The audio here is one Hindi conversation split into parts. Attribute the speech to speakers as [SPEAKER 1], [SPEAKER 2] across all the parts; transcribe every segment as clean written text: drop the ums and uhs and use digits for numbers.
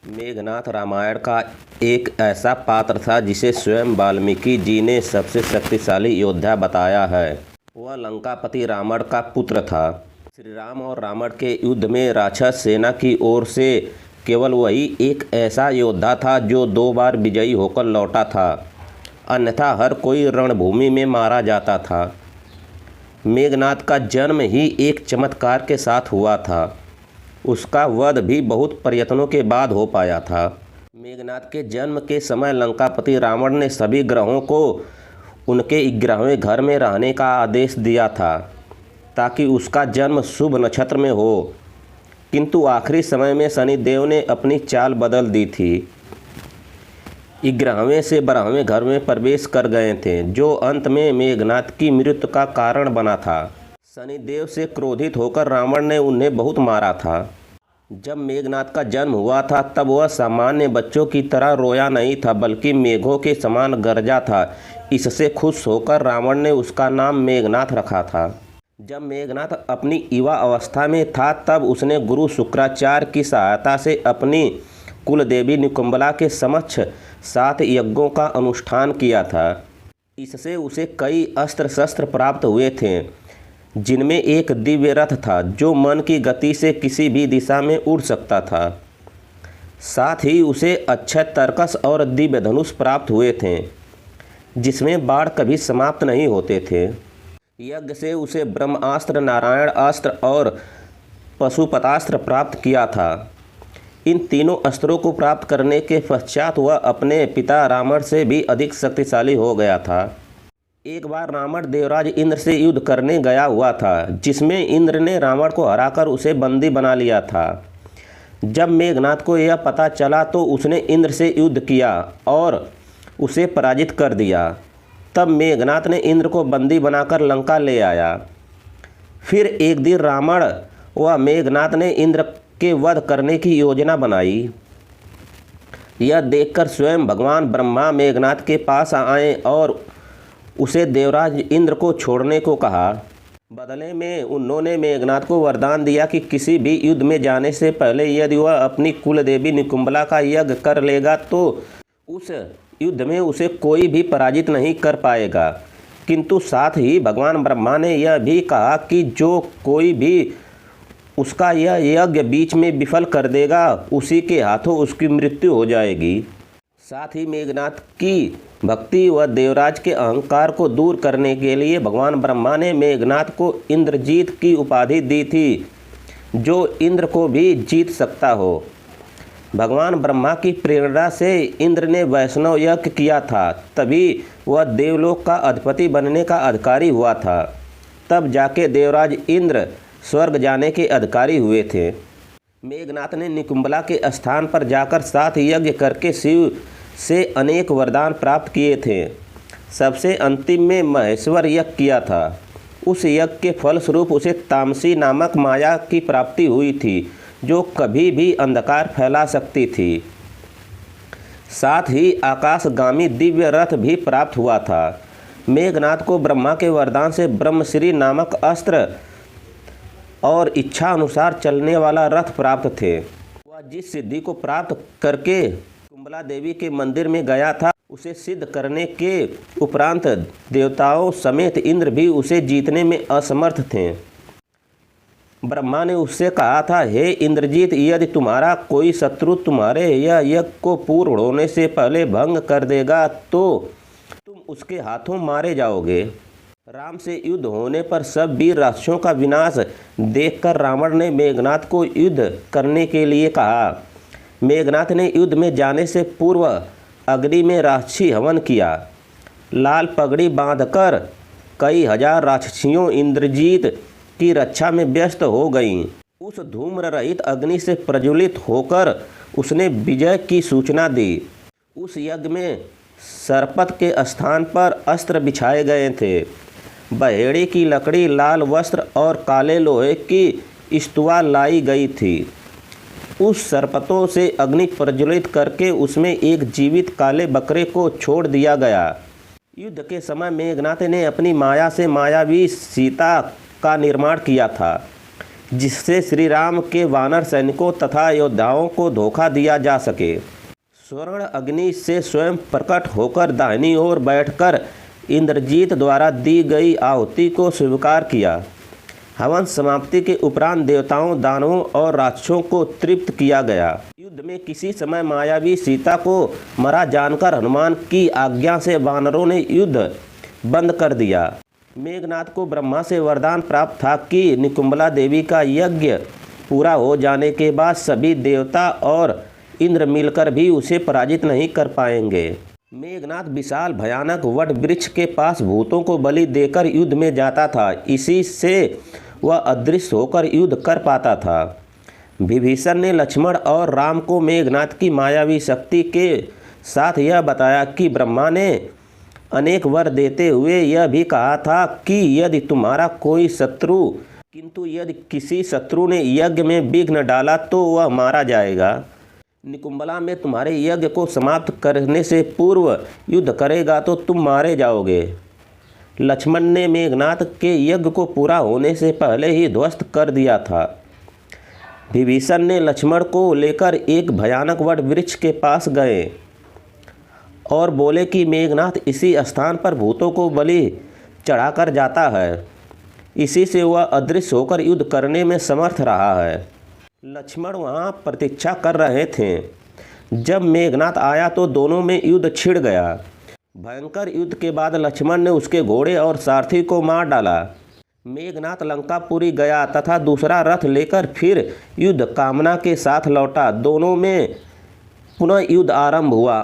[SPEAKER 1] मेघनाथ रामायण का एक ऐसा पात्र था जिसे स्वयं वाल्मीकि जी ने सबसे शक्तिशाली योद्धा बताया है। वह लंकापति रावण का पुत्र था। श्री राम और रावण के युद्ध में राक्षस सेना की ओर से केवल वही एक ऐसा योद्धा था जो 2 बार विजयी होकर लौटा था, अन्यथा हर कोई रणभूमि में मारा जाता था। मेघनाथ का जन्म ही एक चमत्कार के साथ हुआ था। उसका वध भी बहुत प्रयत्नों के बाद हो पाया था। मेघनाथ के जन्म के समय लंकापति रावण ने सभी ग्रहों को उनके 11वें घर में रहने का आदेश दिया था ताकि उसका जन्म शुभ नक्षत्र में हो, किंतु आखिरी समय में शनिदेव ने अपनी चाल बदल दी थी। 11वें से 12वें घर में प्रवेश कर गए थे, जो अंत में मेघनाथ की मृत्यु का कारण बना था। शनिदेव से क्रोधित होकर रावण ने उन्हें बहुत मारा था। जब मेघनाथ का जन्म हुआ था तब वह सामान्य बच्चों की तरह रोया नहीं था, बल्कि मेघों के समान गरजा था। इससे खुश होकर रावण ने उसका नाम मेघनाथ रखा था। जब मेघनाथ अपनी युवा अवस्था में था तब उसने गुरु शुक्राचार्य की सहायता से अपनी कुलदेवी निकुंबला के समक्ष 7 यज्ञों का अनुष्ठान किया था। इससे उसे कई अस्त्र शस्त्र प्राप्त हुए थे, जिनमें एक दिव्य रथ था जो मन की गति से किसी भी दिशा में उड़ सकता था। साथ ही उसे अक्षय तरकस और दिव्य धनुष प्राप्त हुए थे, जिसमें बाण कभी समाप्त नहीं होते थे। यज्ञ से उसे ब्रह्मास्त्र, नारायण अस्त्र और पशुपतास्त्र प्राप्त किया था। इन तीनों अस्त्रों को प्राप्त करने के पश्चात वह अपने पिता रावण से भी अधिक शक्तिशाली हो गया था। एक बार रावण देवराज इंद्र से युद्ध करने गया हुआ था, जिसमें इंद्र ने रावण को हराकर उसे बंदी बना लिया था। जब मेघनाथ को यह पता चला तो उसने इंद्र से युद्ध किया और उसे पराजित कर दिया। तब मेघनाथ ने इंद्र को बंदी बनाकर लंका ले आया। फिर एक दिन रावण व मेघनाथ ने इंद्र के वध करने की योजना बनाई। यह देखकर स्वयं भगवान ब्रह्मा मेघनाथ के पास आए और उसे देवराज इंद्र को छोड़ने को कहा। बदले में उन्होंने मेघनाथ को वरदान दिया कि किसी भी युद्ध में जाने से पहले यदि वह अपनी कुलदेवी निकुंबला का यज्ञ कर लेगा तो उस युद्ध में उसे कोई भी पराजित नहीं कर पाएगा। किंतु साथ ही भगवान ब्रह्मा ने यह भी कहा कि जो कोई भी उसका यह यज्ञ बीच में विफल कर देगा, उसी के हाथों उसकी मृत्यु हो जाएगी। साथ ही मेघनाथ की भक्ति व देवराज के अहंकार को दूर करने के लिए भगवान ब्रह्मा ने मेघनाथ को इंद्रजीत की उपाधि दी थी, जो इंद्र को भी जीत सकता हो। भगवान ब्रह्मा की प्रेरणा से इंद्र ने वैष्णव यज्ञ किया था, तभी वह देवलोक का अधिपति बनने का अधिकारी हुआ था। तब जाके देवराज इंद्र स्वर्ग जाने के अधिकारी हुए थे। मेघनाथ ने निकुंबला के स्थान पर जाकर 7 यज्ञ करके शिव से अनेक वरदान प्राप्त किए थे। सबसे अंतिम में महेश्वर यज्ञ किया था। उस यज्ञ के फलस्वरूप उसे तामसी नामक माया की प्राप्ति हुई थी, जो कभी भी अंधकार फैला सकती थी। साथ ही आकाशगामी दिव्य रथ भी प्राप्त हुआ था। मेघनाथ को ब्रह्मा के वरदान से ब्रह्मश्री नामक अस्त्र और इच्छा अनुसार चलने वाला रथ प्राप्त थे। वह जिस सिद्धि को प्राप्त करके कुंबला देवी के मंदिर में गया था, उसे सिद्ध करने के उपरांत देवताओं समेत इंद्र भी उसे जीतने में असमर्थ थे। ब्रह्मा ने उससे कहा था, हे इंद्रजीत, यदि तुम्हारा कोई शत्रु तुम्हारे यह यज्ञ को पूर्ण होने से पहले भंग कर देगा तो तुम उसके हाथों मारे जाओगे। राम से युद्ध होने पर सब वीर राक्षसों का विनाश देखकर रावण ने मेघनाथ को युद्ध करने के लिए कहा। मेघनाथ ने युद्ध में जाने से पूर्व अग्नि में राक्षसी हवन किया। लाल पगड़ी बांधकर कई हजार राक्षसियों इंद्रजीत की रक्षा में व्यस्त हो गईं। उस धूम्र रहित अग्नि से प्रज्वलित होकर उसने विजय की सूचना दी। उस यज्ञ में सरपत के स्थान पर अस्त्र बिछाए गए थे। बहेड़े की लकड़ी, लाल वस्त्र और काले लोहे की स्तुआ लाई गई थी। उस सरपतों से अग्नि प्रज्वलित करके उसमें एक जीवित काले बकरे को छोड़ दिया गया। युद्ध के समय मेघनाथ ने अपनी माया से मायावी सीता का निर्माण किया था। जिससे श्री राम के वानर सैनिकों तथा योद्धाओं को धोखा दिया जा सके। स्वर्ण अग्नि से स्वयं प्रकट होकर दाहिनी ओर बैठकर इंद्रजीत द्वारा दी गई आहुति को स्वीकार किया। हवन समाप्ति के उपरांत देवताओं, दानवों और राक्षसों को तृप्त किया गया। युद्ध में किसी समय मायावी सीता को मरा जानकर हनुमान की आज्ञा से वानरों ने युद्ध बंद कर दिया। मेघनाथ को ब्रह्मा से वरदान प्राप्त था कि निकुंबला देवी का यज्ञ पूरा हो जाने के बाद सभी देवता और इंद्र मिलकर भी उसे पराजित नहीं कर पाएंगे। मेघनाथ विशाल भयानक वट वृक्ष के पास भूतों को बलि देकर युद्ध में जाता था। इसी से वह अदृश्य होकर युद्ध कर पाता था। विभीषण ने लक्ष्मण और राम को मेघनाथ की मायावी शक्ति के साथ यह बताया कि ब्रह्मा ने अनेक वर देते हुए यह भी कहा था कि यदि तुम्हारा कोई शत्रु किंतु यदि किसी शत्रु ने यज्ञ में विघ्न डाला तो वह मारा जाएगा। निकुंबला में तुम्हारे यज्ञ को समाप्त करने से पूर्व युद्ध करेगा तो तुम मारे जाओगे। लक्ष्मण ने मेघनाथ के यज्ञ को पूरा होने से पहले ही ध्वस्त कर दिया था। विभीषण ने लक्ष्मण को लेकर एक भयानक वट वृक्ष के पास गए और बोले कि मेघनाथ इसी स्थान पर भूतों को बलि चढ़ाकर जाता है। इसी से वह अदृश्य होकर युद्ध करने में समर्थ रहा है। लक्ष्मण वहाँ प्रतीक्षा कर रहे थे। जब मेघनाथ आया तो दोनों में युद्ध छिड़ गया। भयंकर युद्ध के बाद लक्ष्मण ने उसके घोड़े और सारथी को मार डाला। मेघनाथ लंकापुरी गया तथा दूसरा रथ लेकर फिर युद्ध कामना के साथ लौटा। दोनों में पुनः युद्ध आरंभ हुआ।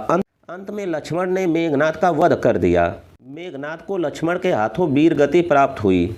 [SPEAKER 1] अंत में लक्ष्मण ने मेघनाथ का वध कर दिया। मेघनाथ को लक्ष्मण के हाथों वीर गति प्राप्त हुई।